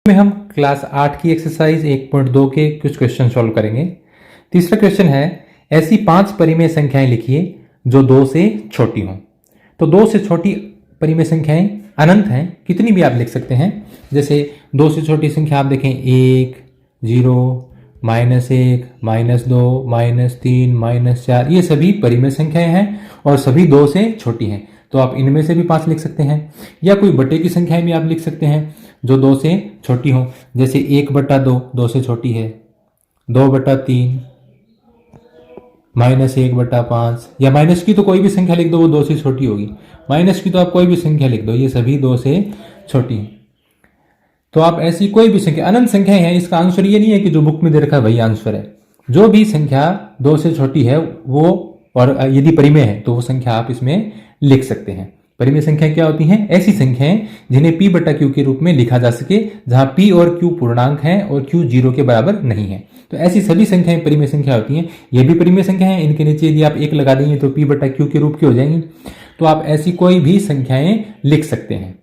में हम क्लास 8 की एक्सरसाइज 1.2 के कुछ क्वेश्चन सॉल्व करेंगे। तीसरा क्वेश्चन है, ऐसी 5 परिमेय संख्याएं लिखिए जो 2 से छोटी हों। तो 2 से छोटी परिमेय संख्याएं अनंत हैं, कितनी भी आप लिख सकते हैं। जैसे 2 से छोटी संख्या आप देखें 1, 0, -1, -2, -3, -4, ये सभी परिमेय संख्याएं हैं और सभी 2 से छोटी हैं। तो आप इनमें से भी 5 लिख सकते हैं, या कोई बटे की संख्याएं भी आप लिख सकते हैं जो 2 से छोटी हो। जैसे 1/2 2 से छोटी है, 2/3, -1/5, या माइनस की तो कोई भी संख्या लिख दो, वो 2 से छोटी होगी। माइनस की तो आप कोई भी संख्या लिख दो, ये सभी 2 से छोटी है। तो आप ऐसी कोई भी संख्या, अनंत संख्याएं हैं, इसका आंसर ये नहीं है कि जो बुक में दे रखा है वही आंसर है। जो भी संख्या 2 से छोटी है वो, और यदि परिमेय है तो वो संख्या आप इसमें लिख सकते हैं। परिमेय संख्या क्या होती हैं? ऐसी संख्याएं जिन्हें p/q के रूप में लिखा जा सके, जहां p और q पूर्णांक हैं और q 0 के बराबर नहीं है। तो ऐसी सभी संख्याएं परिमेय संख्या होती हैं। ये भी परिमेय संख्या है, इनके नीचे यदि आप 1 लगा देंगे तो p/q के रूप की हो जाएंगी। तो आप ऐसी कोई भी संख्याएं लिख सकते हैं।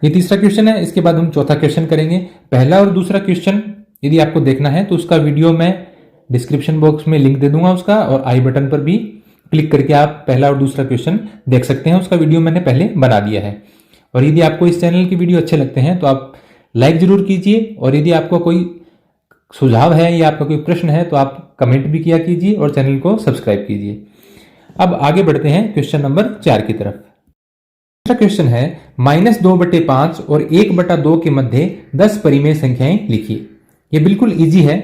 ये तीसरा क्वेश्चन है। इसके बाद हम चौथा क्वेश्चन करेंगे। पहला और दूसरा क्वेश्चन यदि आपको देखना है तो उसका वीडियो मैं डिस्क्रिप्शन बॉक्स में लिंक दे दूंगा उसका, और आई बटन पर भी क्लिक करके आप पहला और दूसरा क्वेश्चन देख सकते हैं। उसका वीडियो मैंने पहले बना दिया है। और यदि आपको इस चैनल की वीडियो अच्छे लगते हैं तो आप लाइक जरूर कीजिए, और यदि आपको कोई सुझाव है या आपका कोई प्रश्न है तो आप कमेंट भी किया कीजिए और चैनल को सब्सक्राइब कीजिए। अब आगे बढ़ते हैं क्वेश्चन नंबर 4 की तरफ। दूसरा क्वेश्चन है, -2/5 और 1/2 के मध्य 10 परिमेय संख्याएं लिखिए। ये बिल्कुल इजी है,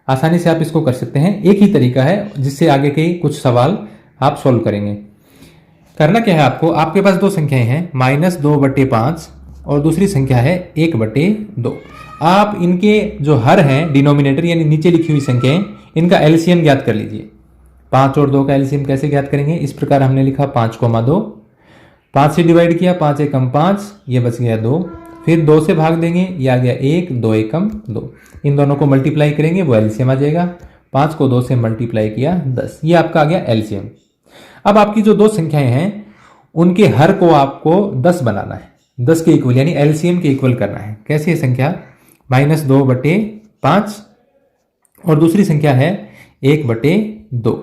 आसानी से आप इसको कर सकते हैं। एक ही तरीका है जिससे आगे के कुछ सवाल आप सॉल्व करेंगे। करना क्या है आपको, आपके पास 2 संख्याएं हैं, -2/5 और दूसरी संख्या है 1/2। आप इनके जो हर हैं, डिनोमिनेटर यानी नीचे लिखी हुई संख्याएं, इनका एलसीएम ज्ञात कर लीजिए। 5 और 2 का एलसीएम कैसे ज्ञात करेंगे? इस प्रकार हमने लिखा 5,2, 5 से डिवाइड किया, 5 एकम 5, ये बच गया 2, फिर 2 से भाग देंगे, ये आ गया 1, 2 एकम 2। इन दोनों को मल्टीप्लाई करेंगे, वो एलसीएम आ जाएगा। 5 को 2 से मल्टीप्लाई किया 10, ये आपका आ गया एलसीएम। अब आपकी जो 2 संख्याएं हैं उनके हर को आपको 10 बनाना है, 10 के इक्वल यानी एलसीएम के इक्वल करना है। कैसी है संख्या? -2/5 और दूसरी संख्या है 1/2।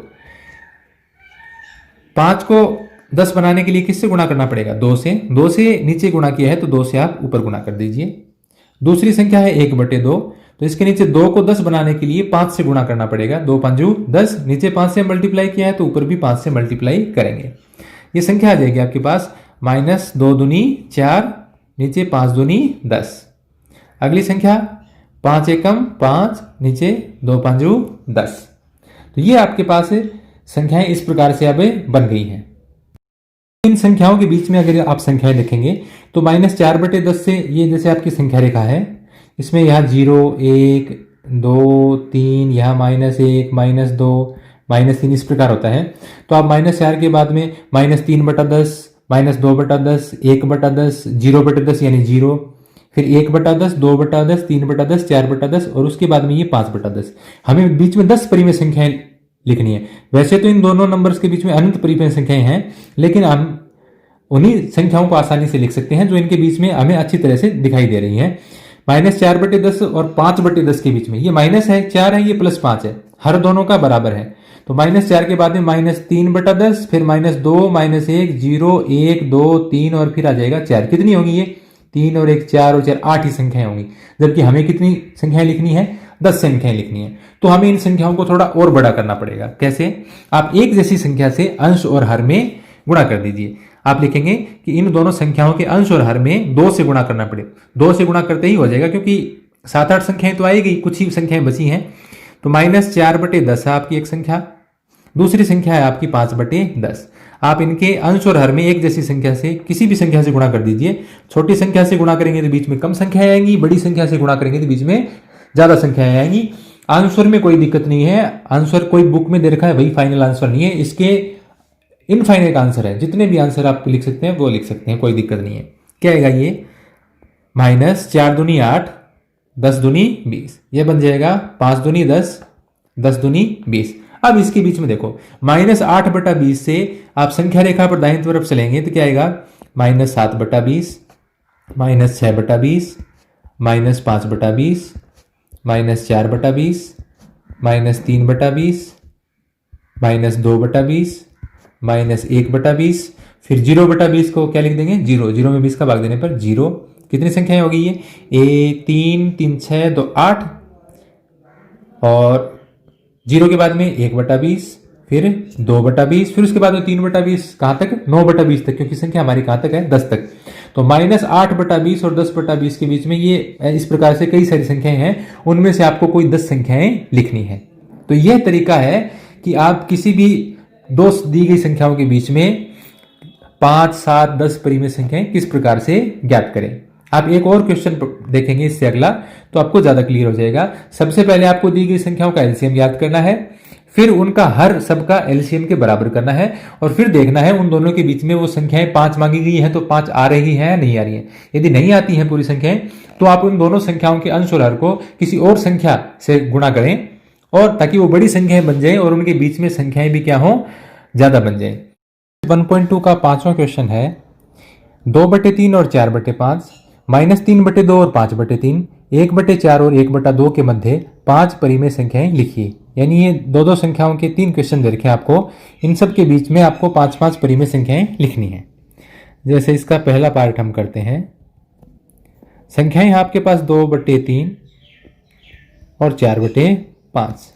5 को 10 बनाने के लिए किससे गुणा करना पड़ेगा? 2 से। 2 से नीचे गुणा किया है तो 2 से आप ऊपर गुणा कर दीजिए। दूसरी संख्या है 1/2, तो इसके नीचे 2 को 10 बनाने के लिए 5 से गुणा करना पड़ेगा। 2 5 10, नीचे 5 से मल्टीप्लाई किया है तो ऊपर भी 5 से मल्टीप्लाई करेंगे। ये संख्या आ जाएगी आपके पास -2 दूनी 4, नीचे 5 दूनी 10। अगली संख्या 5 एकम 5, नीचे 2 5 10। तो ये आपके पास संख्याएं इस प्रकार से अब बन गई हैं। इन संख्याओं के बीच में अगर आप संख्याएं लिखेंगे तो -4/10 से, ये जैसे आपकी संख्या रेखा है, इसमें यहाँ 0, 1, 2, 3, यहाँ -1, -2, -3 इस प्रकार होता है। तो आप -4 के बाद में -3/10, -2/10, 1/10, 0/10 यानी 0, फिर 1/10, 2/10, 3/10, 4/10 और उसके बाद में ये 5/10। हमें बीच में 10 परिमेय संख्याएं लिखनी है। वैसे तो इन दोनों नंबर्स के बीच में अनंत परिमेय संख्याएं हैं, लेकिन हम उन्हीं संख्याओं को आसानी से लिख सकते हैं जो इनके बीच में हमें अच्छी तरह से दिखाई दे रही हैं। -4/10 और 5/10 के बीच में ये माइनस है, 4 है, ये +5 है, हर दोनों का बराबर है। तो -4 के बाद में -3/10, फिर -2, -1, 0, 1, 2, 3 और फिर आ जाएगा 4। कितनी होगी ये? 3 और 1 4 और 4 8 ही संख्याएं होंगी। जबकि हमें कितनी संख्याएं लिखनी है? 10 संख्याएं लिखनी है। तो हमें इन संख्याओं को थोड़ा और बड़ा करना पड़ेगा। कैसे? आप एक जैसी संख्या से अंश और हर में गुणा कर दीजिए। आप लिखेंगे कि इन दोनों संख्याओं के अंश और हर में 2 से गुणा करना पड़े। 2 से गुणा करते ही हो जाएगा, क्योंकि 7-8 संख्याएं तो आएगी, कुछ ही संख्याएं बची हैं। तो -4/10 है आपकी एक संख्या, दूसरी संख्या है आपकी 5/10। आप इनके अंश और हर में एक जैसी संख्या से किसी भी संख्या से गुणा कर दीजिए। छोटी संख्या से गुणा करेंगे तो बीच में कम संख्याएं आएंगी, बड़ी संख्या से गुणा करेंगे तो बीच में ज्यादा संख्याएं आएंगी। आंसर में कोई दिक्कत नहीं है, आंसर कोई बुक में दे रखा है वही फाइनल आंसर नहीं है, इसके इनफाइनाइट आंसर है। जितने भी आंसर आप लिख सकते हैं वो लिख सकते हैं, कोई दिक्कत नहीं है। क्या आएगा ये? -4 दूनी 8, 10 दूनी 20, ये बन जाएगा 5 दूनी 10, 10 दूनी 20। अब इसके बीच में देखो, -8/20 से आप संख्या रेखा पर दाहिनी तरफ चलेंगे तो क्या आएगा? -7/20, -6/20, -5/20, -4/20, -3/20, -2/20, -1/20, फिर 0/20 को क्या लिख देंगे? 0। 0 में 20 का भाग देने पर 0। कितनी संख्याएं होगी ये? 3 3 6 2 8 और 0 के बाद में 1/20, फिर 2/20, फिर उसके बाद में 3/20, कहां तक? 9/20 तक, क्योंकि संख्या हमारी कहां तक है? 10 तक। तो -8/20 और 10/20 के बीच में ये इस प्रकार से कई सारी संख्याएं हैं, उनमें से आपको कोई 10 संख्याएं लिखनी है। तो यह तरीका है कि आप किसी भी दो दी गई संख्याओं के बीच में 5, 7, 10 परिमेय संख्याएं किस प्रकार से ज्ञात करें। आप एक और क्वेश्चन देखेंगे इससे अगला, तो आपको ज्यादा क्लियर हो जाएगा। सबसे पहले आपको दी गई संख्याओं का एलसीएम ज्ञात करना है, फिर उनका हर सबका एलसीएम के बराबर करना है, और फिर देखना है उन दोनों के बीच में वो संख्याएं 5 मांगी गई है तो 5 आ रही है या नहीं आ रही है। यदि नहीं आती हैं पूरी संख्याएं, तो आप उन दोनों संख्याओं के अंश और हर को किसी और संख्या से गुणा करें, और ताकि वो बड़ी संख्याएं बन जाए और उनके बीच में संख्याएं भी क्या हो? ज्यादा बन जाए। 1.2 का 5वां क्वेश्चन है 2/3 और 4/5, -3/2 और 5/3, 1/4 और 1/2 के मध्य 5 परिमेय संख्याएं लिखिए। यानी ये दो संख्याओं के 3 क्वेश्चन दे रखे हैं आपको, इन सब के बीच में आपको 5 परिमेय संख्याएं लिखनी है। जैसे इसका पहला पार्ट हम करते हैं। संख्याएं आपके पास 2/3 और 4/5।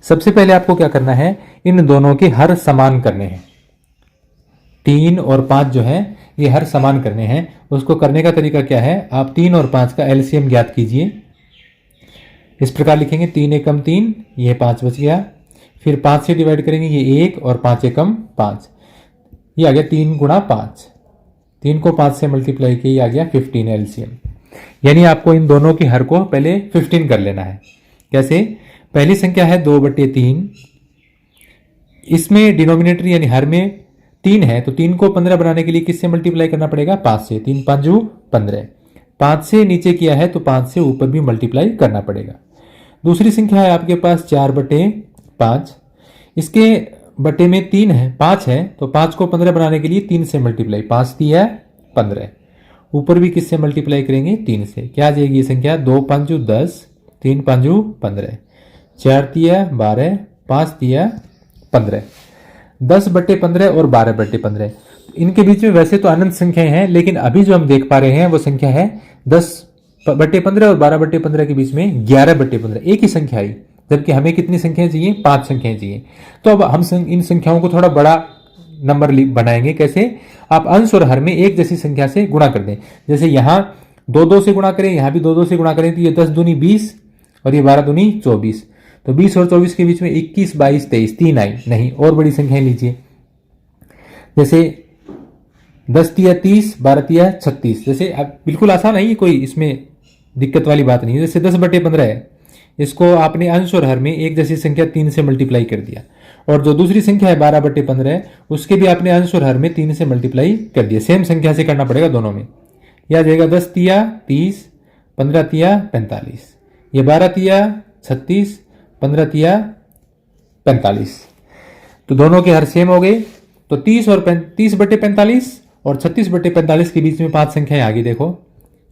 सबसे पहले आपको क्या करना है? इन दोनों के हर समान करने हैं। 3 और 5 जो है ये हर समान करने हैं। उसको करने का तरीका क्या है? आप 3 और 5 का एलसीएम ज्ञात कीजिए। इस प्रकार लिखेंगे 3 एकम 3, ये 5 बच गया। फिर 5 से डिवाइड करेंगे, ये 1 और 5 एकम 5, ये आ गया 3 गुणा 5। 3 को 5 से मल्टीप्लाई किया, ये आ गया 15 एलसीएम। यानी आपको इन दोनों के हर को पहले 15 कर लेना है। कैसे? पहली संख्या है 2/3, इसमें डिनोमिनेटर यानी हर में 3 है, तो 3 को 15 बनाने के लिए किससे मल्टीप्लाई करना पड़ेगा? 5 से। 3 5 15। 5 से नीचे किया है तो 5 से ऊपर भी मल्टीप्लाई करना पड़ेगा। दूसरी संख्या है आपके पास 4/5, इसके बटे में 3 है, 5 है, तो 5 को 15 बनाने के लिए 3 से मल्टीप्लाई, 5 3 15। ऊपर भी किससे मल्टीप्लाई करेंगे? 3 से। क्या आ जाएगी ये संख्या? 2 5 10, 3 5 15, 4 3 12, 5 3 15। 10/15 और 12/15, इनके बीच में वैसे तो अनंत संख्याएं हैं, लेकिन अभी जो हम देख पा रहे हैं वो संख्या है 10/15 और 12/15 के बीच में 11/15, एक ही संख्या आई, जबकि हमें कितनी संख्याएं चाहिए? 5 संख्याएं चाहिए। तो अब हम इन संख्याओं को थोड़ा बड़ा नंबर बनाएंगे। कैसे? आप अंश और हर में एक जैसी संख्या से गुणा कर दें। जैसे यहां 2 से गुणा करें, यहां भी 2 से गुणा करें, तो ये 10 दूनी 20 और ये 12 दूनी 24। तो 20 और 24 के बीच में 21 22 23 3 आई। नहीं, और बड़ी संख्याएं लीजिए। जैसे 10 तिया 30, 12 तिया 36। जैसे अब बिल्कुल आसान है, ये कोई इसमें दिक्कत वाली बात नहीं है। जैसे 10/15 है, इसको आपने अंश और हर में एक जैसी संख्या 3 से मल्टीप्लाई कर दिया, और जो दूसरी संख्या है 12/15 है, उसके भी आपने अंश और हर में 3 से मल्टीप्लाई कर दिया। सेम संख्या से करना पड़ेगा दोनों में। यह आ जाएगा 10 तिया 30, 15 तिया 45, ये 12 तिया 36, 15 तिया 45। तो दोनों के हर सेम हो गए। तो 30/45 और 36/45 के बीच में 5 संख्याएं आ गई। देखो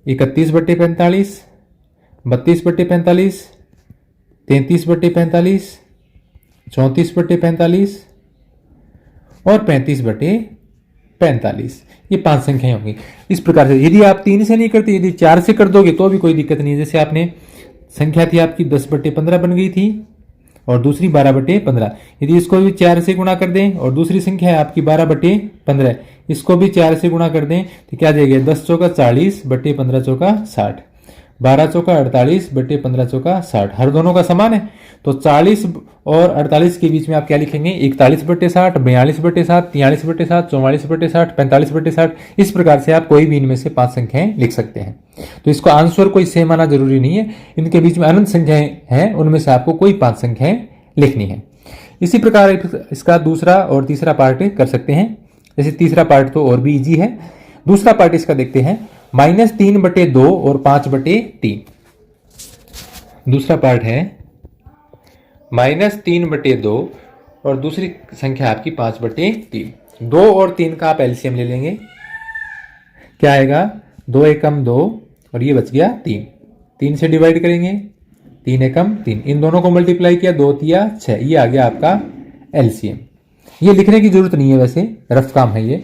31/45, 32/45, 33/45, 34/45 और 35/45। ये 5 संख्याएं होंगी। इस प्रकार से यदि आप 3 से नहीं करते, यदि 4 से कर दोगे तो भी कोई दिक्कत नहीं है। जैसे आपने संख्या थी आपकी 10/15 बन गई थी और दूसरी 12/15। यदि इसको भी 4 से गुणा कर दें और दूसरी संख्या है आपकी 12/15, इसको भी 4 से गुणा कर दें, तो क्या जाएगा? 10 चौका 40 बटे 15 चौका 60, 12 चौका 48 बटे 15 चौका 60। हर दोनों का समान है, तो 40 और 48 के बीच में आप क्या लिखेंगे? 41/60, 42/60, 43/60, 44/60, 45/60। इस प्रकार से आप कोई भी इनमें से 5 संख्याएं लिख सकते हैं। तो इसको आंसर कोई सेम आना जरूरी नहीं है। इनके बीच में अनंत संख्याएं हैं, उनमें से आपको कोई 5 संख्याएं लिखनी है। इसी प्रकार इसका दूसरा और तीसरा पार्ट कर सकते हैं। जैसे तीसरा पार्ट तो और भी इजी है। दूसरा पार्ट इसका देखते हैं, -3/2 और 5/3। दूसरा पार्ट है -3/2 और दूसरी संख्या आपकी 5/3। 2 और 3 का आप एलसीएम ले लेंगे। क्या आएगा? 2 एकम 2, और ये बच गया 3। 3 से डिवाइड करेंगे, 3 एकम 3, इन दोनों को मल्टीप्लाई किया, 2 तिया 6, ये आ गया आपका एलसीएम। ये लिखने की जरूरत नहीं है, वैसे रफ काम है ये।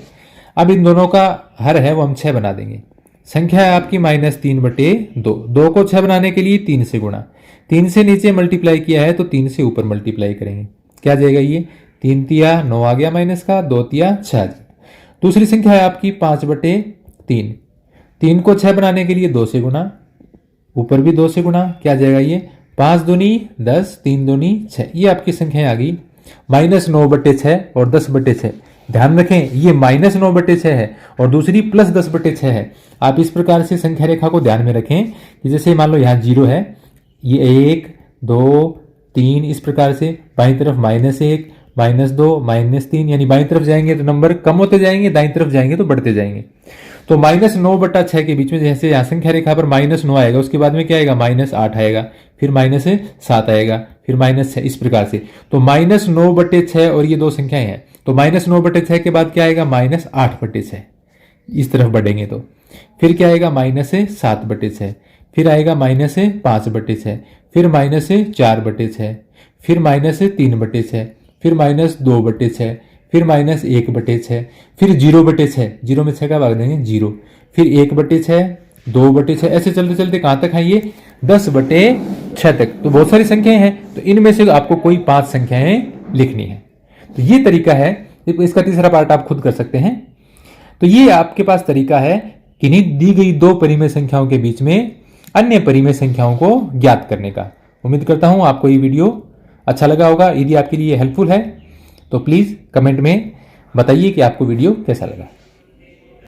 अब इन दोनों का हर है वो हम 6 बना देंगे। संख्या है आपकी -3/2। 2 को 6 बनाने के लिए 3 से गुणा, 3 से नीचे मल्टीप्लाई किया है तो 3 से ऊपर मल्टीप्लाई करेंगे। क्या आ जाएगा ये, 3 तिया 9 आ गया माइनस का, 2 तिया 6 आ गया। दूसरी संख्या है आपकी 5/3। 3 को 6 बनाने के लिए 2 से गुणा, ऊपर भी 2 से गुणा, क्या आ जाएगा ये, 5 दूनी 10, 3 दूनी 6, ये आपकी संख्या आ गई। -9/6 और 10/6, ध्यान रखें ये -9/6 है और दूसरी +10/6 है। आप इस प्रकार से संख्या रेखा को ध्यान में रखें कि जैसे मान लो यहाँ 0 है, ये 1 2 3, इस प्रकार से बाईं तरफ -1 -2 -3, यानी बाईं तरफ जाएंगे तो नंबर कम होते जाएंगे, दाईं तरफ जाएंगे तो बढ़ते जाएंगे। तो -9/6 के बीच में जैसे यहाँ संख्या रेखा पर -9 आएगा, उसके बाद में क्या आएगा, -8 आएगा, फिर -7 आएगा, फिर -6, इस प्रकार से। तो -9/6 और ये दो संख्याएं हैं, तो -9/6 के बाद क्या आएगा, -8/6, इस तरफ बढ़ेंगे तो फिर क्या आएगा, -7/6, फिर आएगा -5/6, फिर -4/6, फिर -3/6, फिर -2/6, फिर -1/6, फिर 0/6, 0 में 6 का भाग देंगे 0, फिर 1/6, 2/6, ऐसे चलते चलते कहां तक है ये, 10/6 तक। तो बहुत सारी संख्याएं हैं, तो इनमें से आपको कोई 5 संख्याएं लिखनी है। तो ये तरीका है, इसका तीसरा पार्ट आप खुद कर सकते हैं। तो ये आपके पास तरीका है किन्हीं दी गई 2 परिमेय संख्याओं के बीच में अन्य परिमेय संख्याओं को ज्ञात करने का। उम्मीद करता हूं आपको ये वीडियो अच्छा लगा होगा। यदि आपके लिए हेल्पफुल है तो प्लीज कमेंट में बताइए कि आपको वीडियो कैसा लगा।